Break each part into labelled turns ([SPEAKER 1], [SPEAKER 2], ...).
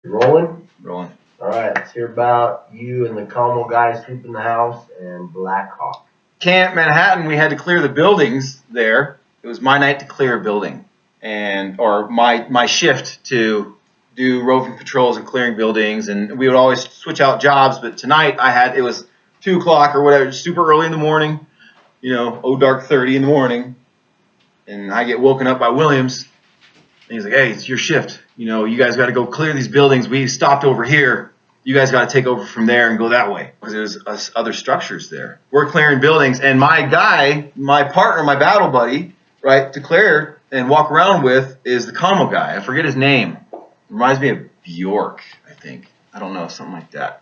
[SPEAKER 1] Rolling?
[SPEAKER 2] Rolling.
[SPEAKER 1] All right, let's hear about you and the Commo guys sweeping the house and Black Hawk.
[SPEAKER 2] Camp Manhattan, we had to clear the buildings there. It was my night to clear a building, or my shift to do roving patrols and clearing buildings, and we would always switch out jobs. But tonight it was 2 o'clock or whatever, super early in the morning, dark 30 in the morning, and I get woken up by Williams, and he's like, "Hey, it's your shift. You guys got to go clear these buildings. We stopped over here. You guys got to take over from there and go that way," because there's other structures there. We're clearing buildings, and my guy, my partner, my battle buddy, right, to clear and walk around with is the Commo guy. I forget his name. Reminds me of Bjork, I think. I don't know, something like that.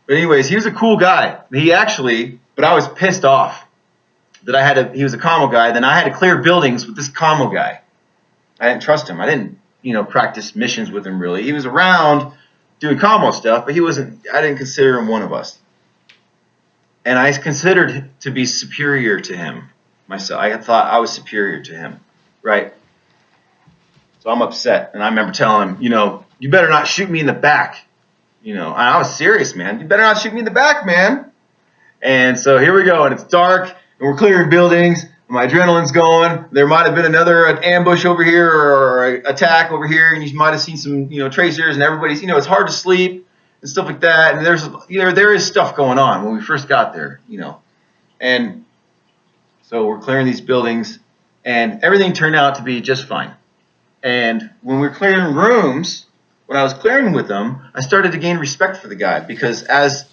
[SPEAKER 2] But anyways, he was a cool guy. But I was pissed off that he was a Commo guy. Then I had to clear buildings with this Commo guy. I didn't trust him. I didn't, practice missions with him really. He was around doing Commo stuff, but I didn't consider him one of us. And I considered to be superior to him myself. I thought I was superior to him, right? So I'm upset, and I remember telling him, you better not shoot me in the back. And I was serious, man. You better not shoot me in the back, man. And so here we go, and it's dark, and we're clearing buildings. My adrenaline's going. There might have been another ambush over here or attack over here, and you might have seen some, tracers, and everybody's, it's hard to sleep and stuff like that. And there is stuff going on when we first got there, And so we're clearing these buildings, and everything turned out to be just fine. And when we were clearing rooms, when I was clearing with them, I started to gain respect for the guy because as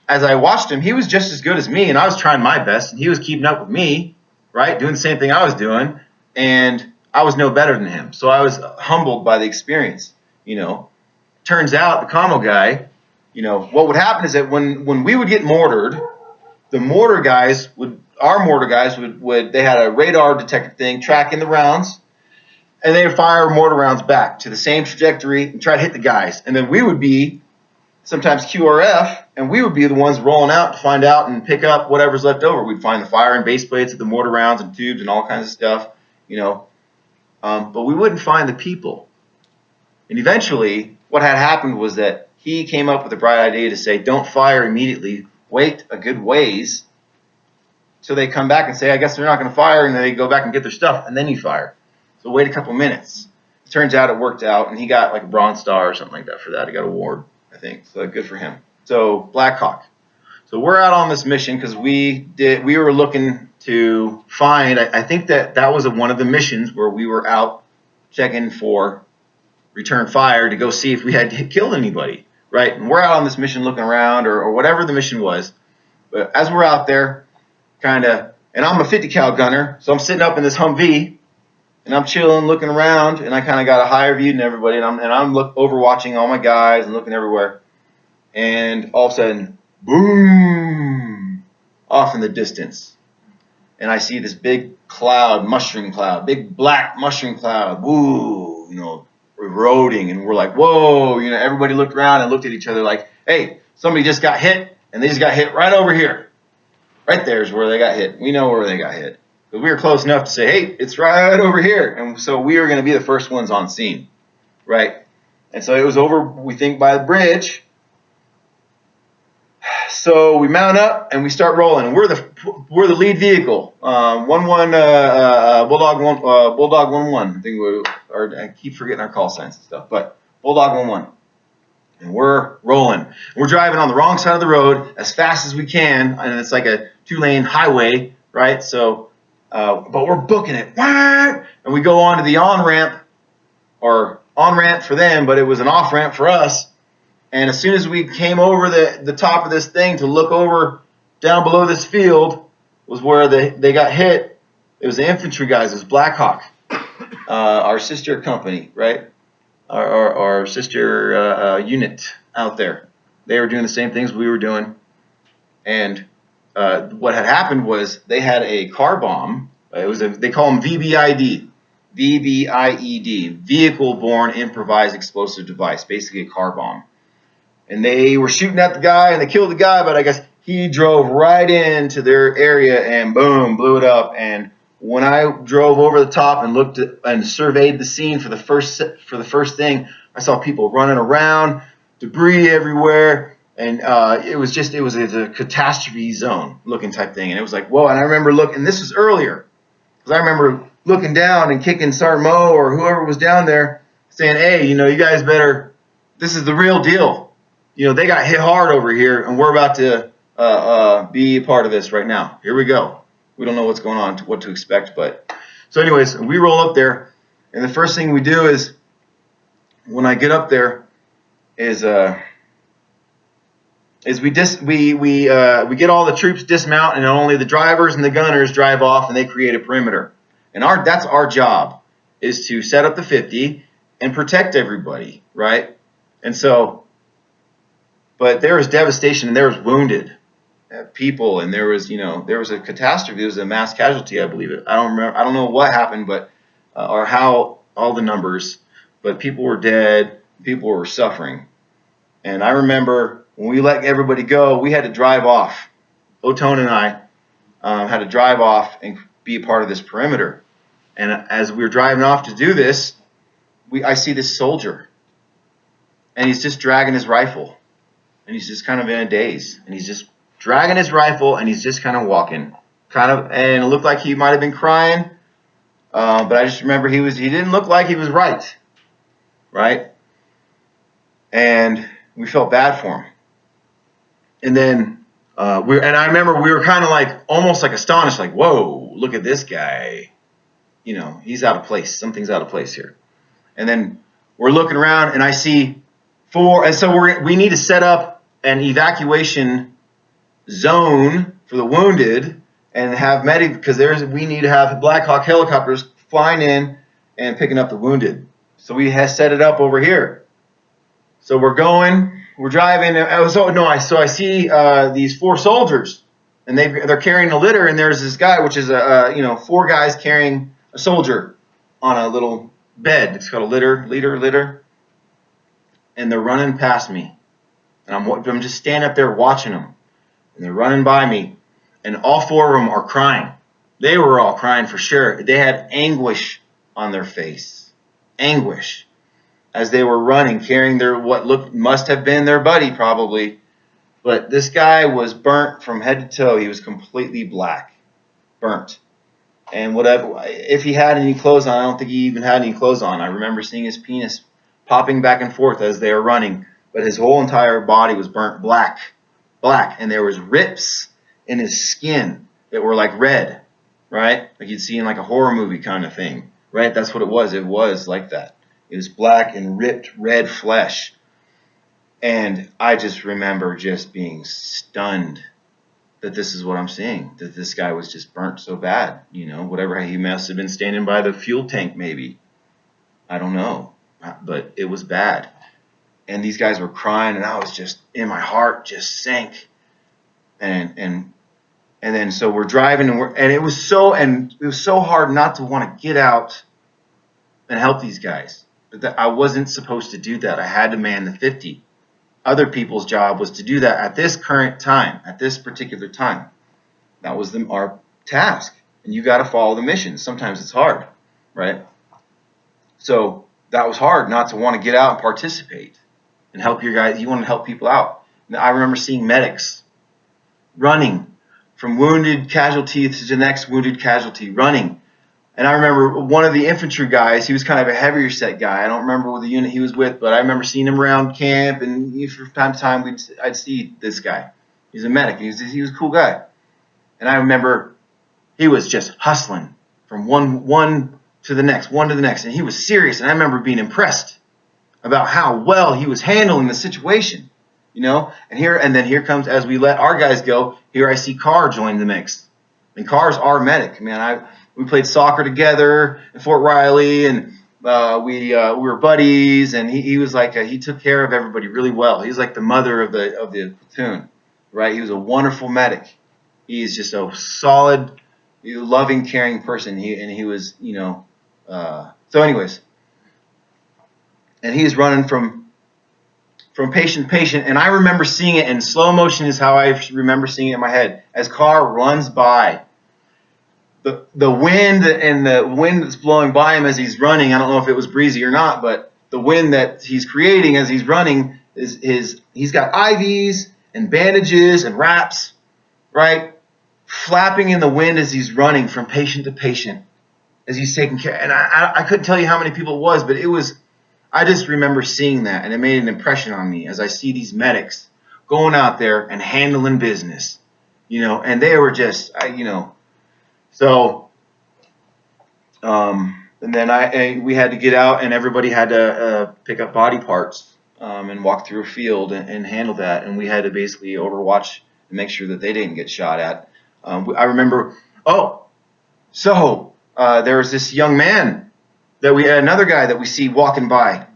[SPEAKER 2] I watched him, he was just as good as me, and I was trying my best, and he was keeping up with me, right, doing the same thing I was doing, and I was no better than him. So I was humbled by the experience, Turns out the Commo guy, what would happen is that when we would get mortared, our mortar guys would they had a radar detector thing tracking the rounds, and they would fire mortar rounds back to the same trajectory and try to hit the guys. And then we would be sometimes QRF, and we would be the ones rolling out to find out and pick up whatever's left over. We'd find the fire and base plates of the mortar rounds and tubes and all kinds of stuff, but we wouldn't find the people. And eventually, what had happened was that he came up with a bright idea to say, don't fire immediately, wait a good ways till they come back and say, I guess they're not going to fire, and then they go back and get their stuff, and then you fire. So wait a couple minutes. It turns out it worked out, and he got like a Bronze Star or something like that for that. He got an award, I think. So good for him. So Black Hawk. So we're out on this mission because we were looking to find. I think that was one of the missions where we were out checking for return fire to go see if we had killed anybody, right? And we're out on this mission looking around or whatever the mission was. But as we're out there, and I'm a 50 cal gunner, so I'm sitting up in this Humvee. And I'm chilling, looking around, and I kind of got a higher view than everybody, and I'm overwatching all my guys and looking everywhere. And all of a sudden, boom, off in the distance. And I see this big cloud, mushroom cloud, big black mushroom cloud, woo, eroding. And we're like, whoa, everybody looked around and looked at each other like, hey, somebody just got hit, and they just got hit right over here. Right there is where they got hit. We know where they got hit. But we were close enough to say, hey, it's right over here. And so we were going to be the first ones on scene, right? And so it was over, we think, by the bridge. So we mount up and we start rolling. And we're the lead vehicle. Bulldog 1-1. I keep forgetting our call signs and stuff. But Bulldog 1-1. And we're rolling. We're driving on the wrong side of the road as fast as we can. And it's like a 2-lane highway, right? So... but we're booking it, and we go on to the on-ramp for them, but it was an off-ramp for us. And as soon as we came over the top of this thing to look over down below this field was where they got hit. It was the infantry guys. It was Black Hawk, our sister company, right? Our sister unit out there. They were doing the same things we were doing, and what had happened was they had a car bomb. They call them VBID, Vehicle Borne Improvised Explosive Device, basically a car bomb. And they were shooting at the guy, and they killed the guy, but I guess he drove right into their area and boom, blew it up. And when I drove over the top and looked at, and surveyed the scene for the first thing, I saw people running around, debris everywhere, and it was a catastrophe zone looking type thing. And it was like, whoa. And I remember looking, this was earlier, because I remember looking down and kicking Sergeant Mo or whoever was down there saying, hey, you guys better, this is the real deal. They got hit hard over here, and we're about to be a part of this right now. Here we go. We don't know what's going on, what to expect. But so anyways, we roll up there, and the first thing we do is, when I get up there, is we get all the troops dismount, and only the drivers and the gunners drive off, and they create a perimeter. And that's our job, is to set up the 50 and protect everybody, right? And so, but there was devastation, and there was wounded people, and there was a catastrophe. There was a mass casualty, I believe it. I don't remember. I don't know what happened, but or how all the numbers, but people were dead. People were suffering. And I remember when we let everybody go, we had to drive off. Otone and I had to drive off and be a part of this perimeter. And as we were driving off to do this, I see this soldier, and he's just dragging his rifle, and he's just kind of in a daze, and he's just dragging his rifle, and he's just kind of walking, and it looked like he might have been crying, but I just remember he didn't look like he was right, and we felt bad for him. And then I remember we were kind of like almost like astonished, like, whoa, look at this guy, he's out of place. Something's out of place here. And then we're looking around, and I see and so we need to set up an evacuation zone for the wounded and have medic, because we need to have Black Hawk helicopters flying in and picking up the wounded. So we have set it up over here. So we're driving. So I see these 4 soldiers, and they're carrying a litter, and there's this guy, which is 4 guys carrying a soldier on a little bed. It's called a litter, and they're running past me, and I'm just standing up there watching them, and they're running by me, and all 4 of them are crying. They were all crying for sure. They had anguish on their face, anguish, as they were running, carrying must have been their buddy probably, but this guy was burnt from head to toe. He was completely black, burnt. And whatever, if he had any clothes on, I don't think he even had any clothes on. I remember seeing his penis popping back and forth as they were running, but his whole entire body was burnt black, and there was rips in his skin that were like red, right? Like you'd see in like a horror movie kind of thing, right? That's what it was. It was like that. It was black and ripped red flesh. And I just remember just being stunned that this is what I'm seeing, that this guy was just burnt so bad, whatever. He must have been standing by the fuel tank maybe. I don't know, but it was bad. And these guys were crying, and I was just, in my heart just sank. And then so we're driving, and it was so hard not to want to get out and help these guys. But I wasn't supposed to do that. I had to man the 50. Other people's job was to do that at this current time, at this particular time. That was our task. And you got to follow the mission. Sometimes it's hard, right? So that was hard not to want to get out and participate and help your guys. You want to help people out. And I remember seeing medics running from wounded casualty to the next wounded casualty, running. And I remember one of the infantry guys, he was kind of a heavier set guy. I don't remember what the unit he was with, but I remember seeing him around camp, and from time to time I'd see this guy. He's a medic, and he was a cool guy. And I remember he was just hustling from one to the next, and he was serious. And I remember being impressed about how well he was handling the situation, And then here comes, as we let our guys go, here I see Carr join the mix. And Carr's our medic, man. We played soccer together in Fort Riley, and we were buddies. And he was like he took care of everybody really well. He's like the mother of the platoon, right? He was a wonderful medic. He's just a solid, loving, caring person. He was, So, anyways, and he's running from patient to patient, and I remember seeing it in slow motion. Is how I remember seeing it in my head as Carr runs by. The wind and the wind that's blowing by him as he's running, I don't know if it was breezy or not, but the wind that he's creating as he's running he's got IVs and bandages and wraps, right, flapping in the wind as he's running from patient to patient as he's taking care. And I couldn't tell you how many people it was, but I just remember seeing that, and it made an impression on me as I see these medics going out there and handling business, and they were just, so, and then we had to get out, and everybody had to pick up body parts and walk through a field and handle that, and we had to basically overwatch and make sure that they didn't get shot at. I remember, there was this young man another guy that we see walking by,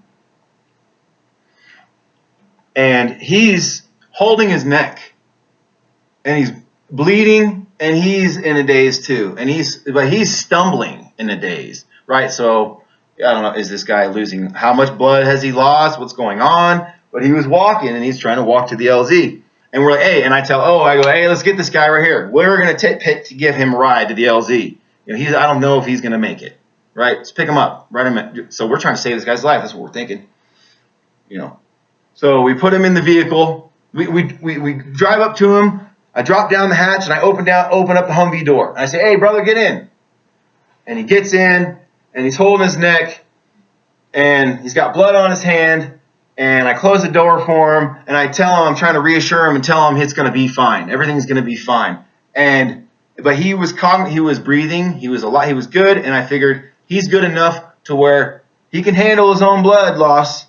[SPEAKER 2] and he's holding his neck, and he's bleeding, and he's in a daze too, but he's stumbling in a daze, right? So I don't know, is this guy losing? How much blood has he lost? What's going on? But he was walking, and he's trying to walk to the LZ, and we're like, hey, and I go, hey, let's get this guy right here. We're gonna to give him a ride to the LZ. I don't know if he's gonna make it, right? Let's pick him up, So we're trying to save this guy's life. That's what we're thinking, So we put him in the vehicle. We drive up to him. I drop down the hatch, and I open up the Humvee door. And I say, hey, brother, get in. And he gets in, and he's holding his neck, and he's got blood on his hand. And I close the door for him, and I tell him, I'm trying to reassure him and tell him it's going to be fine. Everything's going to be fine. But he was breathing. He was good, and I figured he's good enough to where he can handle his own blood loss.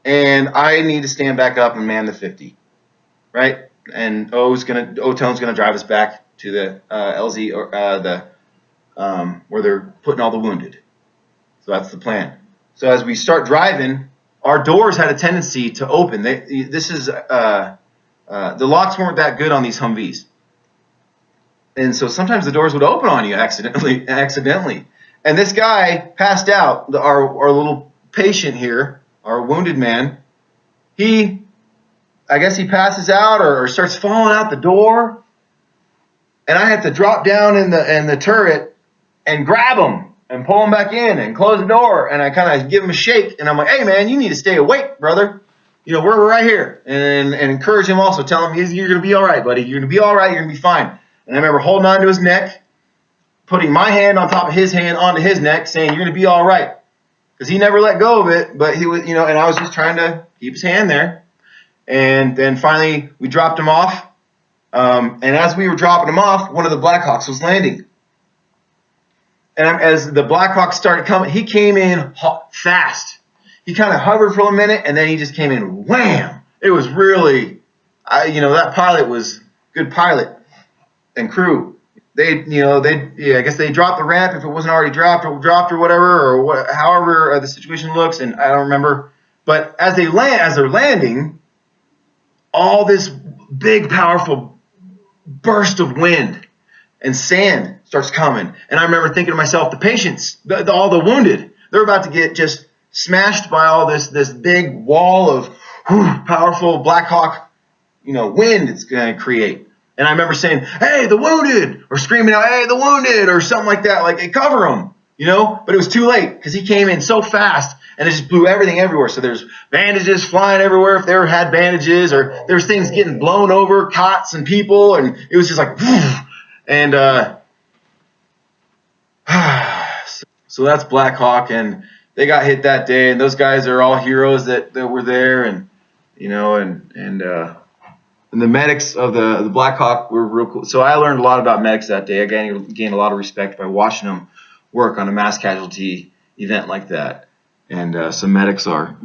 [SPEAKER 2] And I need to stand back up and man the 50, right? And Tone's gonna drive us back to the LZ or where they're putting all the wounded. So that's the plan. So as we start driving, our doors had a tendency to open. The locks weren't that good on these Humvees, and so sometimes the doors would open on you accidentally. And this guy passed out. Our little patient here, our wounded man, I guess he passes out or starts falling out the door, and I have to drop down in the turret and grab him and pull him back in and close the door, and I kind of give him a shake, and I'm like, hey man, you need to stay awake, brother. We're right here, and encourage him also. Tell him you're gonna be all right, buddy. You're gonna be all right. You're gonna be fine. And I remember holding on to his neck, putting my hand on top of his hand onto his neck, saying you're gonna be all right, because he never let go of it. But he was, and I was just trying to keep his hand there. And then finally we dropped him off, and as we were dropping him off, one of the Blackhawks was landing. And as the Blackhawks started coming, he came in fast. He kind of hovered for a minute, and then he just came in wham. It was really, that pilot was good pilot and crew. I guess they dropped the ramp if it wasn't already dropped or whatever, or however the situation looks, and I don't remember. But as they're landing, all this big, powerful burst of wind and sand starts coming. And I remember thinking to myself, the patients, all the wounded, they're about to get just smashed by all this big wall of powerful Black Hawk, wind it's going to create. And I remember saying, hey, the wounded, or screaming out, hey, the wounded, or something like that, like, hey, cover them, But it was too late because he came in so fast and it just blew everything everywhere. So there's bandages flying everywhere if they ever had bandages, or there's things getting blown over, cots and people, and it was just like, and so that's Black Hawk, and they got hit that day, and those guys are all heroes that were there, and and the medics of the Black Hawk were real cool. So I learned a lot about medics that day. I gained a lot of respect by watching them work on a mass casualty event like that. And some medics are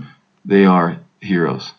[SPEAKER 2] heroes.